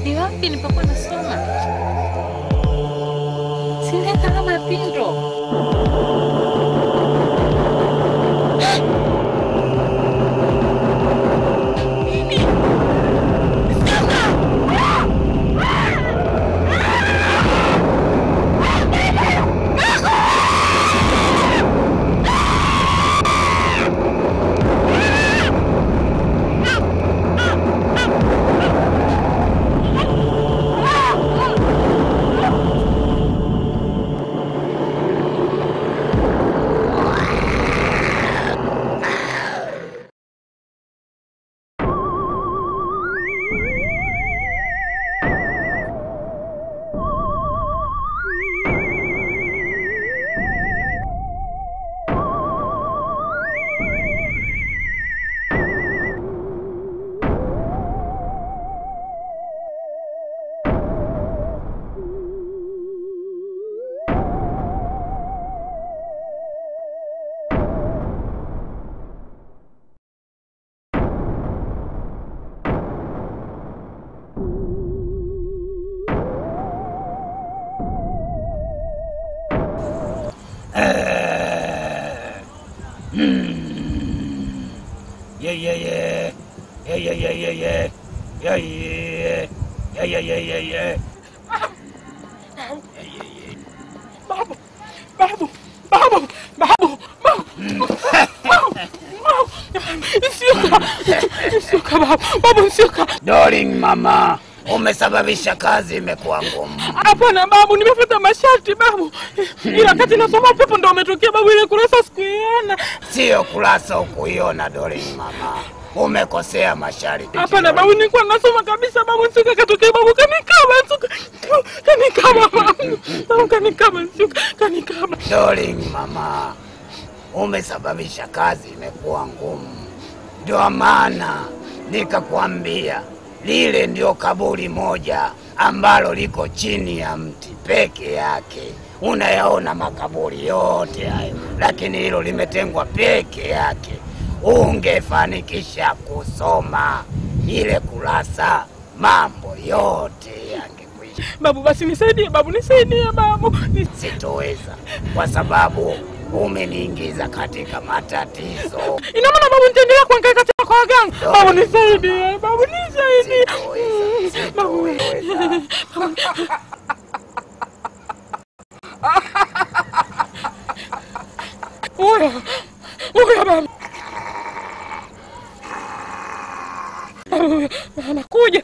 Ni wapi nilipokuwa nasoma? Sile kama ya Pindo. Darling mama, umesababisha kazi imekuwa ngumu. Hapana babu, nimefuata masharti babu. Ila wakati nasoma pepo ndo umetokea babu, ile kurasa sikuiona. Sio kurasa ukuiona darling mama. Umekosea masharti. Hapana babu, nilikuwa nasoma kabisa babu, nsuka katokea babu, kanikaba nsuka. Kanikaba babu. Babu kanikaba nsuka, kanikaba. Darling mama, umesababisha kazi imekuwa ngumu. Ndio maana nikakwambia lile ndio kaburi moja ambalo liko chini ya mti peke yake. Unayaona makaburi yote hayo, lakini hilo limetengwa peke yake. Ungefanikisha kusoma ile kurasa, mambo yote yangekwisha. Babu basi nisaidie babu, nisaidie babu. Sitoweza kwa sababu umeniingiza katika matatizo. Ina maana babu nitaendelea kuhangaika tena kwa waganga? Babu nisaidie, babu nisaidie. Sitoweza. Oya babu. Anakuja.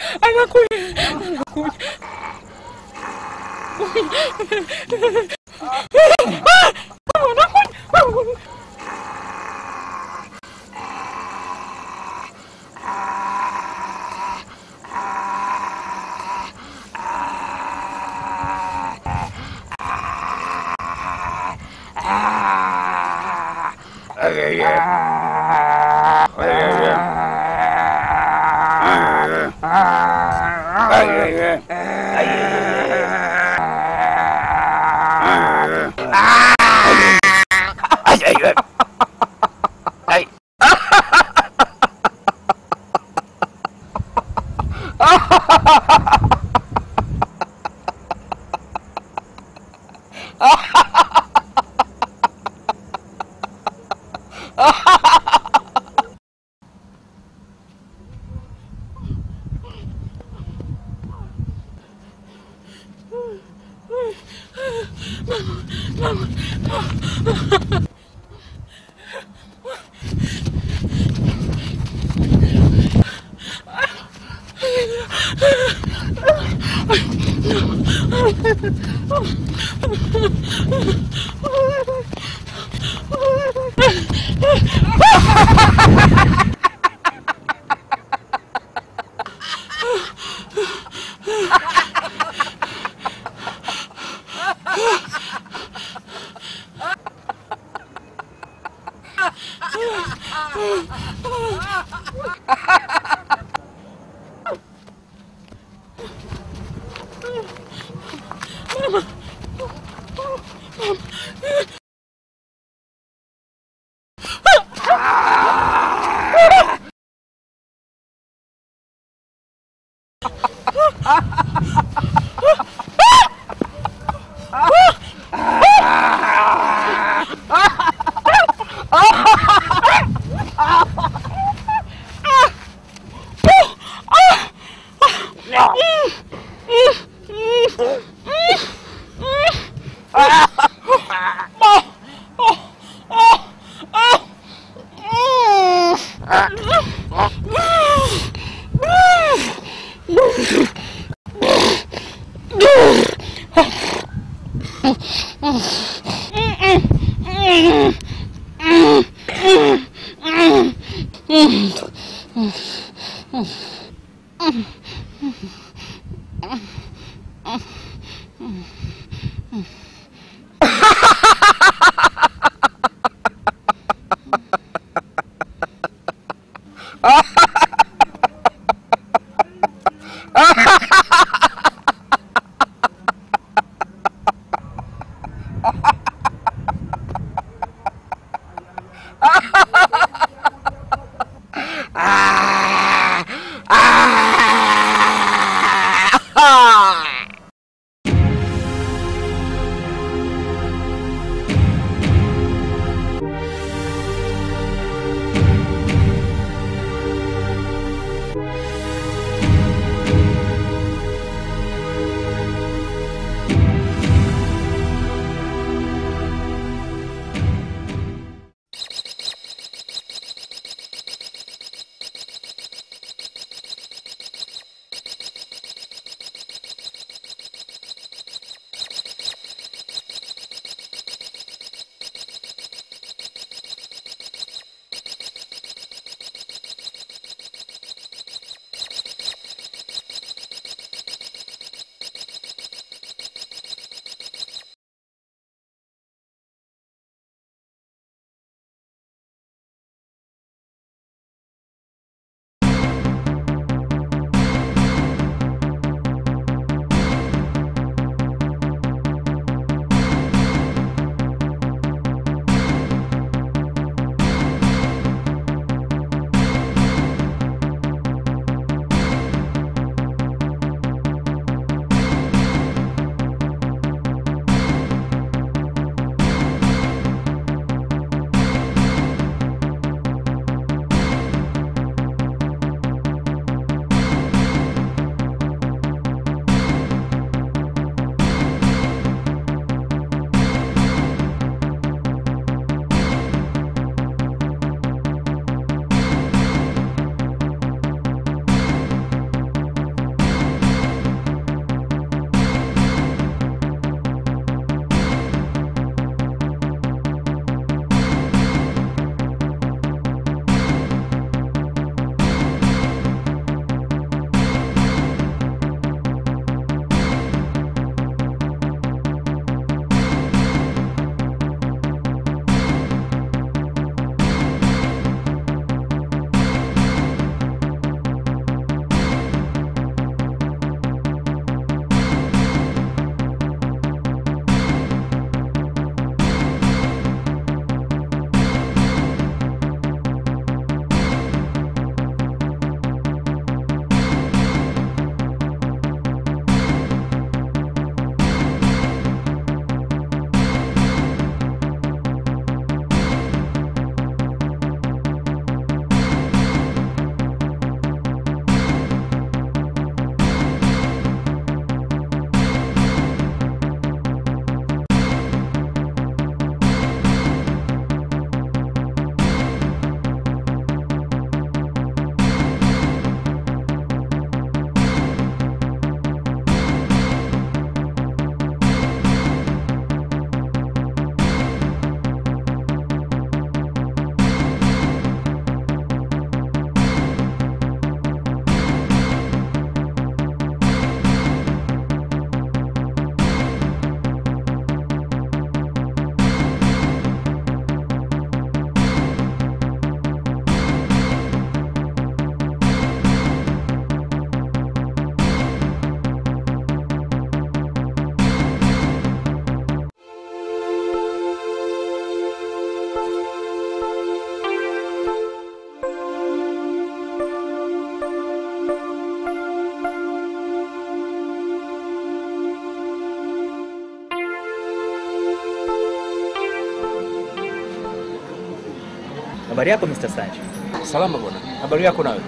Habari yako Mr. Sancho? Salama bwana. Habari yako nawe?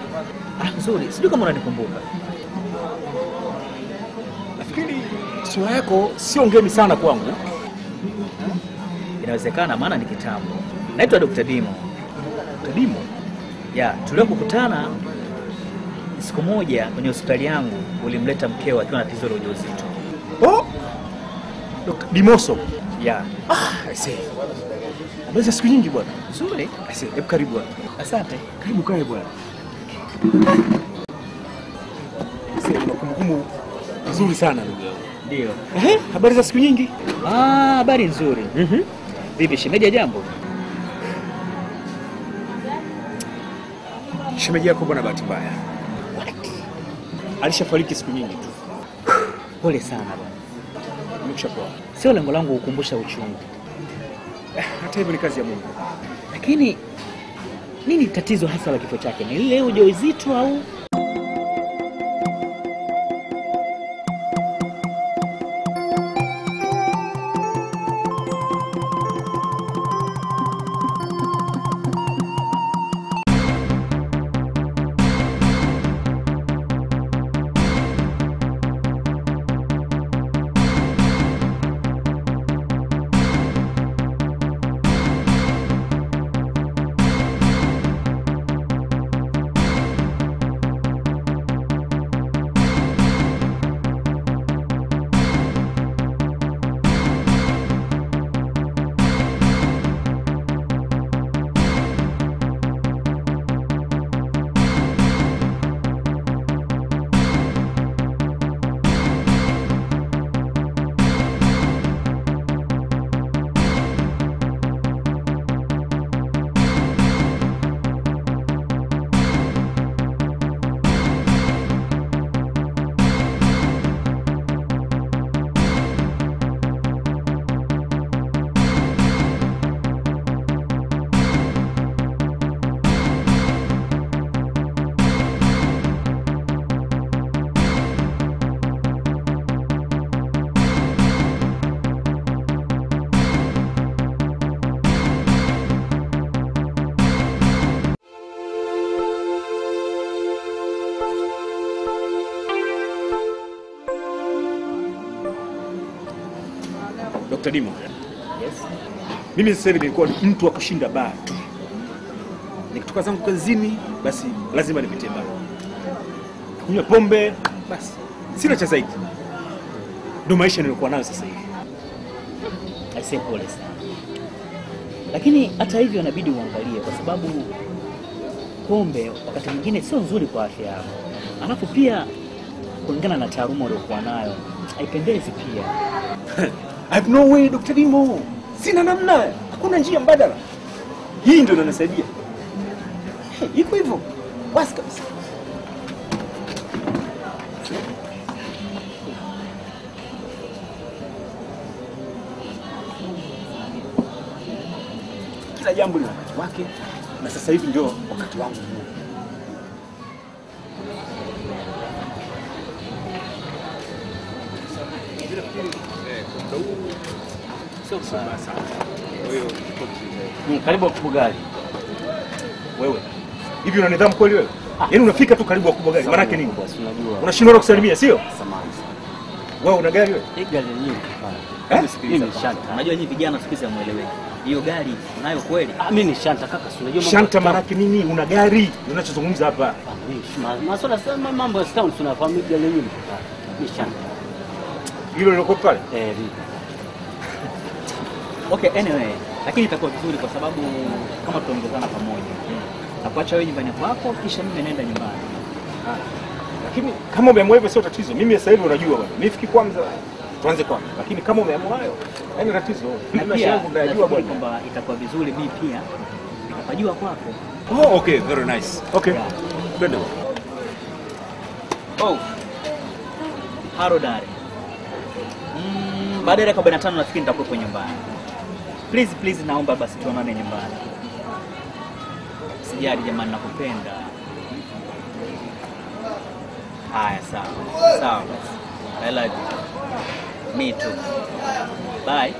Nzuri. Sijui kama unanikumbuka. Nafikiri sura yako sio ngeni sana kwangu. Inawezekana maana ni kitambo. Naitwa Dr. Dimo. Dr. Dimo? Ya, tuliokukutana siku moja kwenye hospitali yangu ulimleta mkeo akiwa na tatizo la ujauzito. Oh! Dr. Dimoso. Ya. I see. Habari siku nyingi bwana. Nzuri. I see. Hebu karibu bwana. Asante. Karibu kae bwana. Sasa unakumbukumbu nzuri sana ndugu yangu. Ndio. Habari za siku nyingi? Habari nzuri. Vipi shemeji, jambo? Shemeji yako bwana bahati mbaya. Alishafariki siku nyingi tu. Pole sana bwana. Nimeshapoa. Sio lengo langu kukumbusha uchungu. Hata hivyo ni kazi ya Mungu. Lakini nini tatizo hasa la kifo chake? Ni ile ujauzito au? Dr. Dimo. Yes. Mimi sasa hivi nilikuwa mtu wa kushinda baa tu. Nikitoka zangu kazini basi lazima nipitie baa. Kunywa pombe basi sina cha zaidi. Ndio maisha nilikuwa nayo sasa hivi. Aisee, pole sana. Lakini hata hivyo inabidi uangalie kwa sababu pombe wakati mwingine sio nzuri kwa afya yako. Alafu pia kulingana na taaluma uliyokuwa nayo haipendezi pia. I have no way Dr. Dimo. Sina namna. Hakuna njia mbadala. Hii ndio inanisaidia. Iko hivyo. Basi kabisa. Kila jambo lina wakati wake na sasa hivi ndio wakati wangu. Sio sana. Karibu Kubugali. Wewe. Hivi una nidhamu kweli wewe? Yaani unafika tu karibu Kubugali. Maana yake nini? Unajua. Unashindwa kusalimia, sio? Samahani. Wewe una gari wewe? Hii gari yenyewe Eh? mimi ni shanta. Unajua nyinyi vijana siku hizi hamueleweki. Hiyo gari unayo kweli? Mimi ni shanta kaka, si unajua Shanta maana yake nini? Una gari. Unachozungumza hapa. Masuala sema mambo ya town tunafahamu gari yenyewe ni shanta. Hilo liko pale? Okay, anyway, lakini itakuwa vizuri kwa sababu kama tutaongozana pamoja. Na kuacha wewe nyumbani kwako kisha mimi naenda nyumbani. Lakini kama umeamua hivyo sio tatizo. Mimi sasa hivi unajua bwana. Nifiki kwanza tuanze kwanza. Lakini kama umeamua hayo, haina tatizo. Na Mimi pia yangu najua bwana kwamba itakuwa vizuri mimi pia nikapajua kwako. Oh, okay, very nice. Okay. Twende. Oh. Harodari. Baada ya 45 nafikiri nitakuwa nyumbani. Please naomba basi tuonane nyumbani. Sijali jamani, nakupenda. Haya, sawa. Sawa basi. I love you. Me too. Bye.